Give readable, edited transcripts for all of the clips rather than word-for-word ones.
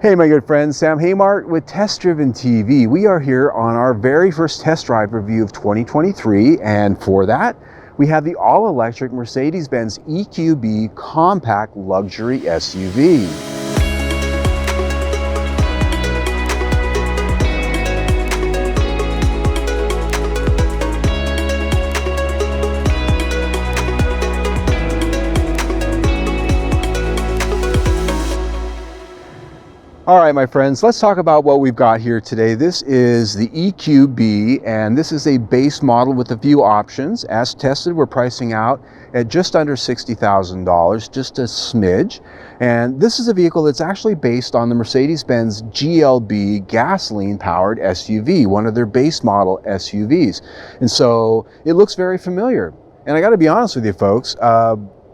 Hey my good friends, Sam Haymart with Test Driven TV. We are here on our very first test drive review of 2023, and for that we have the all-electric Mercedes-Benz EQB compact luxury SUV. All right, my friends, let's talk about what we've got here today. This is the EQB, and this is a base model with a few options. As tested, we're pricing out at just under $60,000, just a smidge. And this is a vehicle that's actually based on the Mercedes-Benz GLB gasoline-powered SUV, one of their base model SUVs. And so it looks very familiar. And I got to be honest with you, folks,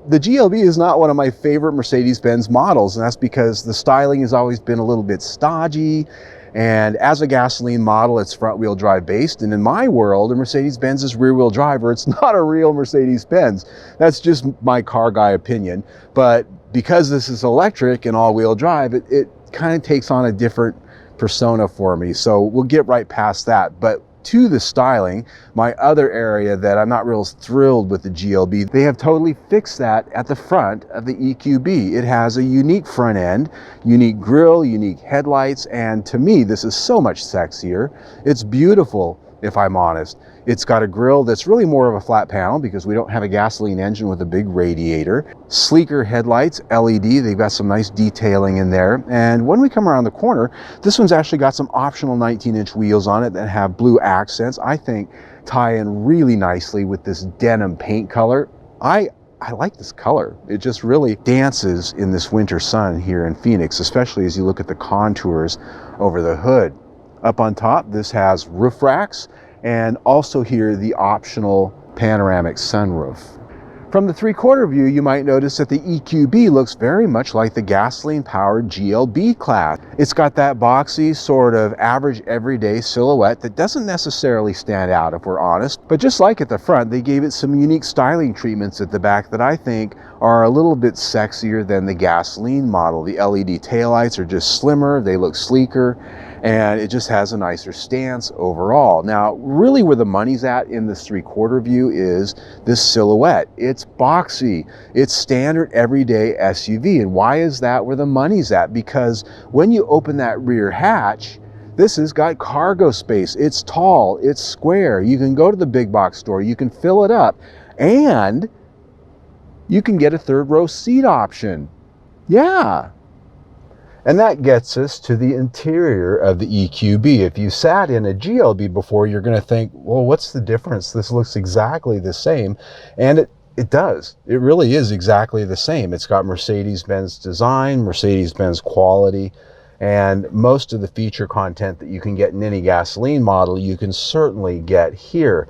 the GLB is not one of my favorite Mercedes-Benz models, and that's because the styling has always been a little bit stodgy, and as a gasoline model, it's front-wheel drive based, and in my world, a Mercedes-Benz is rear-wheel drive, or it's not a real Mercedes-Benz. That's just my car guy opinion, but because this is electric and all-wheel drive, it kind of takes on a different persona for me, so we'll get right past that. But to the styling, my other area that I'm not real thrilled with the GLB, they have totally fixed that at the front of the EQB. It has a unique front end, unique grille, unique headlights, and to me, this is so much sexier. It's beautiful, if I'm honest. It's got a grille that's really more of a flat panel because we don't have a gasoline engine with a big radiator. Sleeker headlights, LED, they've got some nice detailing in there. And when we come around the corner, this one's actually got some optional 19-inch wheels on it that have blue accents. I think tie in really nicely with this denim paint color. I like this color. It just really dances in this winter sun here in Phoenix, especially as you look at the contours over the hood. Up on top, this has roof racks, and also here the optional panoramic sunroof. From the three-quarter view, you might notice that the EQB looks very much like the gasoline-powered GLB class. It's got that boxy, sort of average everyday silhouette that doesn't necessarily stand out, if we're honest. But just like at the front, they gave it some unique styling treatments at the back that I think are a little bit sexier than the gasoline model. The LED taillights are just slimmer, they look sleeker, and it just has a nicer stance overall. Now, really where the money's at in this three-quarter view is this silhouette. It's boxy, it's standard everyday SUV. And why is that where the money's at? Because when you open that rear hatch, this has got cargo space. It's tall, it's square. You can go to the big box store, you can fill it up, and you can get a third row seat option. Yeah. And that gets us to the interior of the EQB. If you sat in a GLB before, you're going to think, well, what's the difference? This looks exactly the same. And it does. It really is exactly the same. It's got Mercedes-Benz design, Mercedes-Benz quality, and most of the feature content that you can get in any gasoline model, you can certainly get here.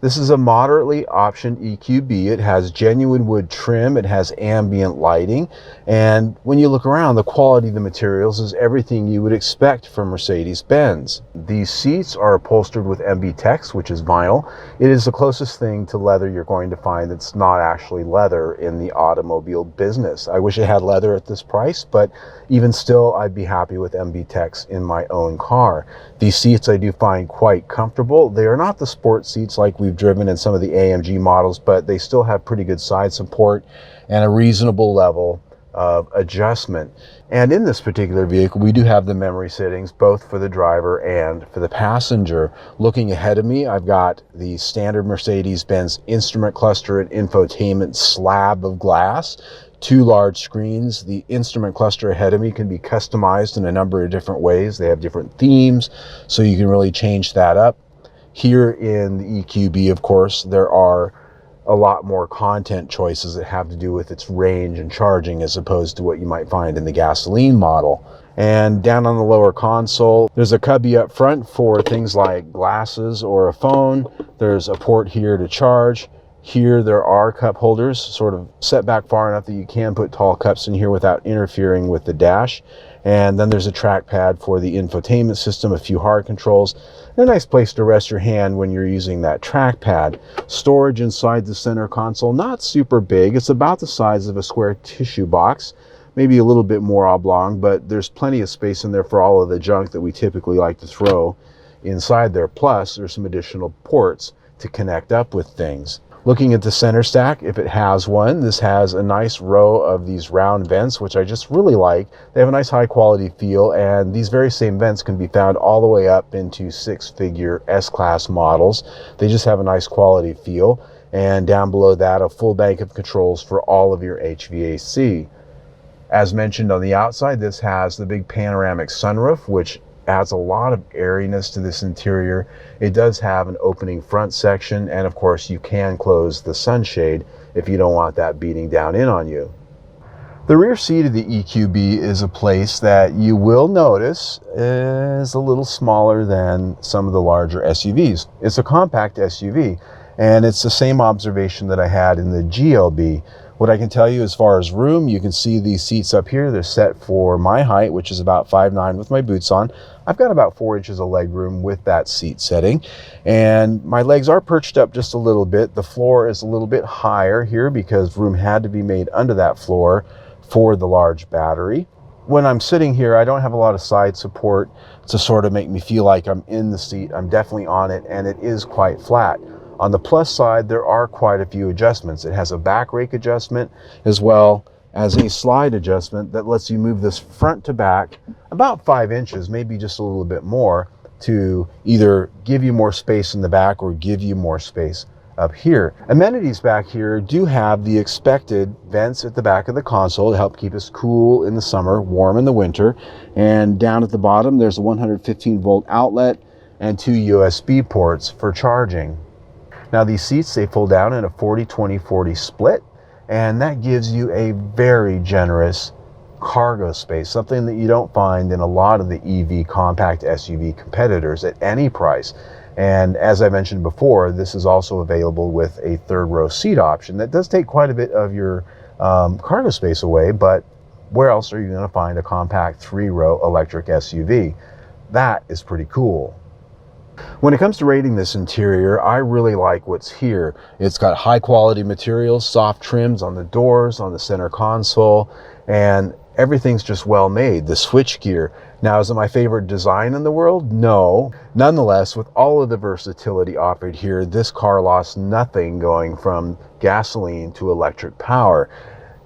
This is a moderately optioned EQB. It has genuine wood trim, it has ambient lighting, and when you look around, the quality of the materials is everything you would expect from Mercedes-Benz. These seats are upholstered with MB-Tex, which is vinyl. It is the closest thing to leather you're going to find that's not actually leather in the automobile business. I wish it had leather at this price, but even still, I'd be happy with MB-Tex in my own car. These seats I do find quite comfortable. They are not the sport seats like we've driven in some of the AMG models, but they still have pretty good side support and a reasonable level of adjustment. And in this particular vehicle, we do have the memory settings, both for the driver and for the passenger. Looking ahead of me, I've got the standard Mercedes-Benz instrument cluster and infotainment slab of glass. Two large screens. The instrument cluster ahead of me can be customized in a number of different ways. They have different themes, so you can really change that up. Here in the EQB, of course, there are a lot more content choices that have to do with its range and charging as opposed to what you might find in the gasoline model. And down on the lower console, there's a cubby up front for things like glasses or a phone. There's a port here to charge. Here there are cup holders sort of set back far enough that you can put tall cups in here without interfering with the dash. And then there's a trackpad for the infotainment system, a few hard controls, and a nice place to rest your hand when you're using that trackpad. Storage inside the center console, not super big. It's about the size of a square tissue box, maybe a little bit more oblong, but there's plenty of space in there for all of the junk that we typically like to throw inside there. Plus, there's some additional ports to connect up with things. Looking at the center stack, if it has one, this has a nice row of these round vents, which I just really like. They have a nice high quality feel, and these very same vents can be found all the way up into six-figure S-Class models. They just have a nice quality feel. And down below that, a full bank of controls for all of your HVAC. As mentioned on the outside, this has the big panoramic sunroof, which adds a lot of airiness to this interior. It does have an opening front section, and of course you can close the sunshade if you don't want that beating down in on you. The rear seat of the EQB is a place that you will notice is a little smaller than some of the larger SUVs. It's a compact SUV, and it's the same observation that I had in the GLB. What I can tell you as far as room, you can see these seats up here. They're set for my height, which is about 5'9" with my boots on. I've got about 4 inches of leg room with that seat setting, and my legs are perched up just a little bit. The floor is a little bit higher here because room had to be made under that floor for the large battery. When I'm sitting here, I don't have a lot of side support to sort of make me feel like I'm in the seat. I'm definitely on it, and it is quite flat. On the plus side, there are quite a few adjustments. It has a back rake adjustment as well as a slide adjustment that lets you move this front to back about 5 inches, maybe just a little bit more, to either give you more space in the back or give you more space up here. Amenities back here do have the expected vents at the back of the console to help keep us cool in the summer, warm in the winter. And down at the bottom, there's a 115 volt outlet and 2 USB ports for charging. Now these seats, they fold down in a 40-20-40 split, and that gives you a very generous cargo space, something that you don't find in a lot of the EV compact SUV competitors at any price. And as I mentioned before, this is also available with a third row seat option that does take quite a bit of your cargo space away, but where else are you going to find a compact 3-row electric SUV? That is pretty cool. When it comes to rating this interior, I really like what's here. It's got high quality materials, soft trims on the doors, on the center console, and everything's just well made. The switchgear. Now, is it my favorite design in the world? No. Nonetheless, with all of the versatility offered here, this car lost nothing going from gasoline to electric power.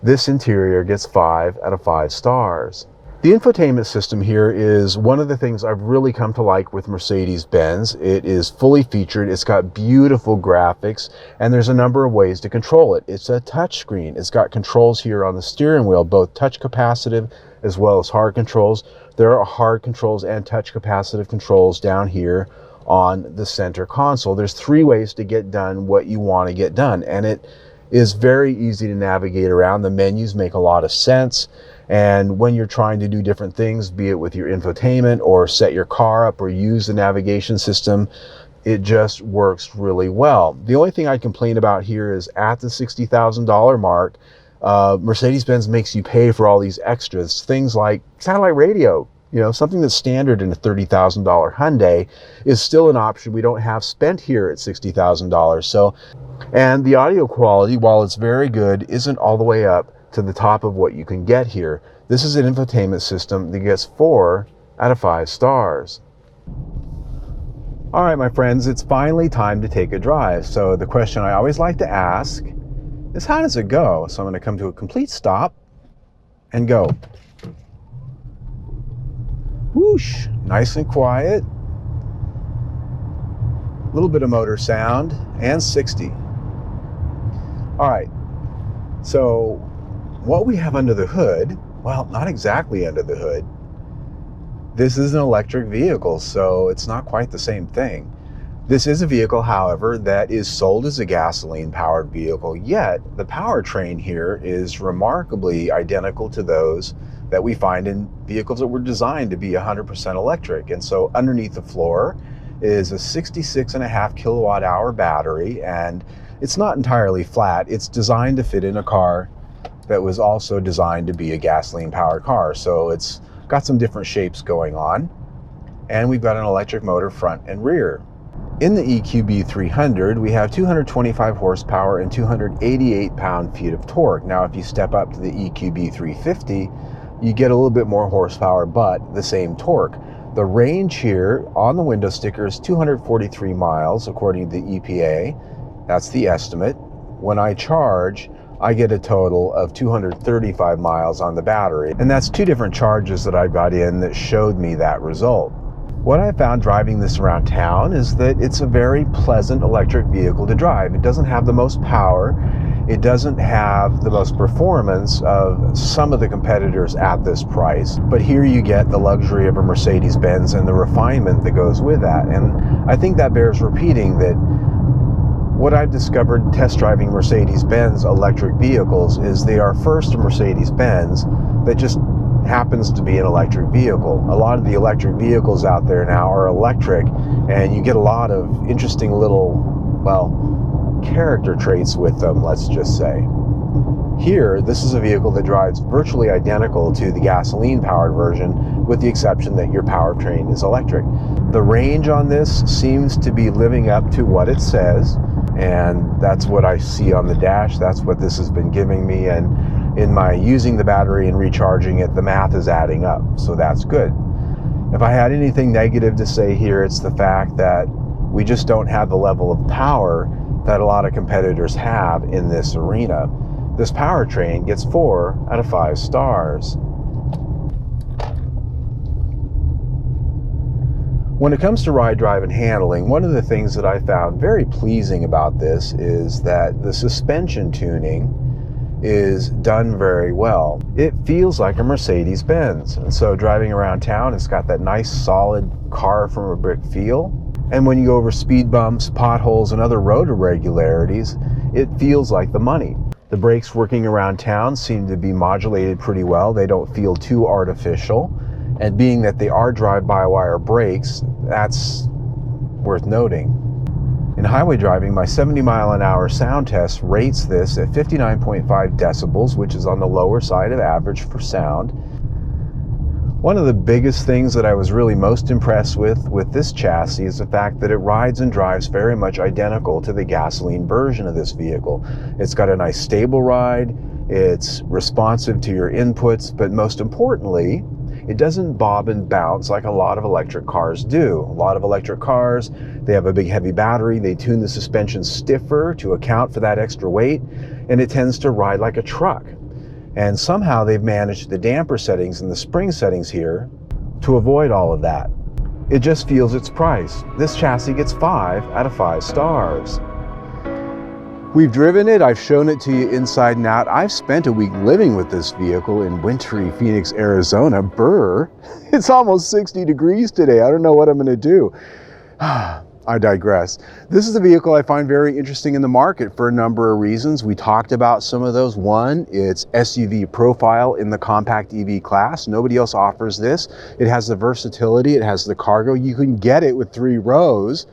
This interior gets 5 out of 5 stars. The infotainment system here is one of the things I've really come to like with Mercedes-Benz. It is fully featured, it's got beautiful graphics, and there's a number of ways to control it. It's a touchscreen. It's got controls here on the steering wheel, both touch capacitive as well as hard controls. There are hard controls and touch capacitive controls down here on the center console. There's 3 ways to get done what you want to get done, and it is very easy to navigate around. The menus make a lot of sense. And when you're trying to do different things, be it with your infotainment or set your car up or use the navigation system, it just works really well. The only thing I complain about here is at the $60,000 mark, Mercedes-Benz makes you pay for all these extras, things like satellite radio. You know, something that's standard in a $30,000 Hyundai is still an option we don't have spent here at $60,000. So, and the audio quality, while it's very good, isn't all the way up to the top of what you can get here. This is an infotainment system that gets 4 out of 5 stars. All right, my friends, it's finally time to take a drive. So the question I always like to ask is, how does it go? So I'm going to come to a complete stop and go. Whoosh, nice and quiet. A little bit of motor sound, and 60. All right, so what we have under the hood, well, not exactly under the hood. This is an electric vehicle, so it's not quite the same thing. This is a vehicle, however, that is sold as a gasoline-powered vehicle, yet the powertrain here is remarkably identical to those that we find in vehicles that were designed to be 100% electric. And so underneath the floor is a 66.5 kilowatt-hour battery, and it's not entirely flat. It's designed to fit in a car that was also designed to be a gasoline-powered car. So it's got some different shapes going on. And we've got an electric motor front and rear. In the EQB300, we have 225 horsepower and 288 pound-feet of torque. Now, if you step up to the EQB350, you get a little bit more horsepower, but the same torque. The range here on the window sticker is 243 miles, according to the EPA. That's the estimate. When I charge, I get a total of 235 miles on the battery. And that's two different charges that I got in that showed me that result. What I found driving this around town is that it's a very pleasant electric vehicle to drive. It doesn't have the most power. It doesn't have the most performance of some of the competitors at this price. But here you get the luxury of a Mercedes-Benz and the refinement that goes with that. And I think that bears repeating that what I've discovered test driving Mercedes-Benz electric vehicles is they are first a Mercedes-Benz that just happens to be an electric vehicle. A lot of the electric vehicles out there now are electric, and you get a lot of interesting little, well, character traits with them, let's just say. Here, this is a vehicle that drives virtually identical to the gasoline-powered version, with the exception that your powertrain is electric. The range on this seems to be living up to what it says, and that's what I see on the dash. That's what this has been giving me, and in my using the battery and recharging it, the math is adding up, so that's good. If I had anything negative to say here, it's the fact that we just don't have the level of power that a lot of competitors have in this arena. This powertrain gets 4 out of 5 stars. When it comes to ride, drive, and handling, one of the things that I found very pleasing about this is that the suspension tuning is done very well. It feels like a Mercedes-Benz, and so driving around town, it's got that nice solid car from a brick feel. And when you go over speed bumps, potholes, and other road irregularities, it feels like the money. The brakes working around town seem to be modulated pretty well. They don't feel too artificial, and being that they are drive-by-wire brakes, that's worth noting. In highway driving, my 70-mile-an-hour sound test rates this at 59.5 decibels, which is on the lower side of average for sound. One of the biggest things that I was really most impressed with this chassis is the fact that it rides and drives very much identical to the gasoline version of this vehicle. It's got a nice stable ride, it's responsive to your inputs, but most importantly, it doesn't bob and bounce like a lot of electric cars do. A lot of electric cars, they have a big heavy battery, they tune the suspension stiffer to account for that extra weight, and it tends to ride like a truck. And somehow they've managed the damper settings and the spring settings here to avoid all of that. It just feels its price. This chassis gets 5 out of 5 stars. We've driven it, I've shown it to you inside and out. I've spent a week living with this vehicle in wintry Phoenix, Arizona. Brr, it's almost 60 degrees today. I don't know what I'm gonna do. I digress. This is a vehicle I find very interesting in the market for a number of reasons. We talked about some of those. One, its SUV profile in the compact EV class. Nobody else offers this. It has the versatility, it has the cargo. You can get it with 3 rows.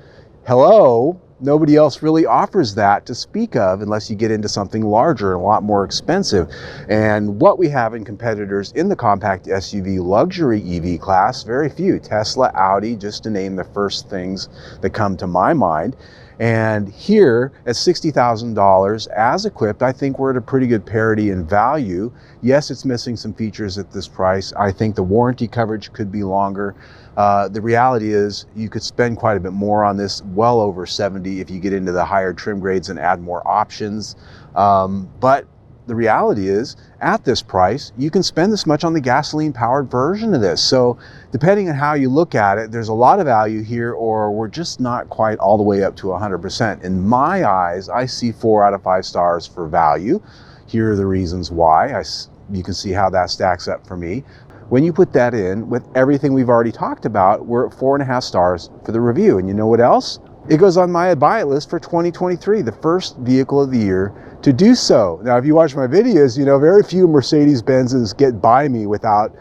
Hello? Nobody else really offers that to speak of unless you get into something larger and a lot more expensive. And what we have in competitors in the compact SUV luxury EV class, very few. Tesla, Audi, just to name the first things that come to my mind. And here at $60,000 as equipped, I think we're at a pretty good parity in value. Yes, it's missing some features at this price. I think the warranty coverage could be longer. The reality is you could spend quite a bit more on this, well over 70 if you get into the higher trim grades and add more options. But the reality is at this price, you can spend this much on the gasoline powered version of this. So depending on how you look at it, there's a lot of value here, or we're just not quite all the way up to 100%. In my eyes, I see 4 out of 5 stars for value. Here are the reasons why. You can see how that stacks up for me. When you put that in with everything we've already talked about, we're at 4.5 stars for the review. And you know what else? It goes on my buy it list for 2023, the first vehicle of the year to do so. Now, if you watch my videos, you know very few Mercedes-Benzes get by me without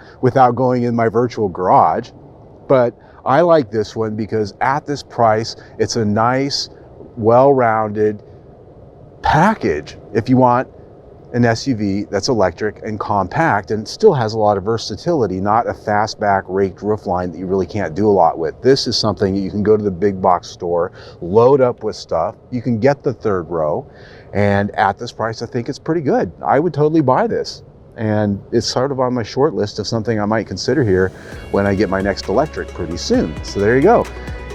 going in my virtual garage. But I like this one because at this price, it's a nice, well-rounded package. If you want an SUV that's electric and compact and still has a lot of versatility, not a fastback raked roofline that you really can't do a lot with. This is something that you can go to the big box store, load up with stuff. You can get the third row, and at this price, I think it's pretty good. I would totally buy this. And it's sort of on my short list of something I might consider here when I get my next electric pretty soon. So there you go.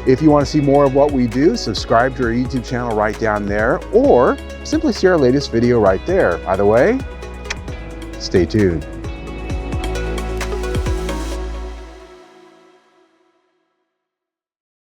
If you want to see more of what we do, subscribe to our YouTube channel right down there, or simply see our latest video right there. Either way, stay tuned.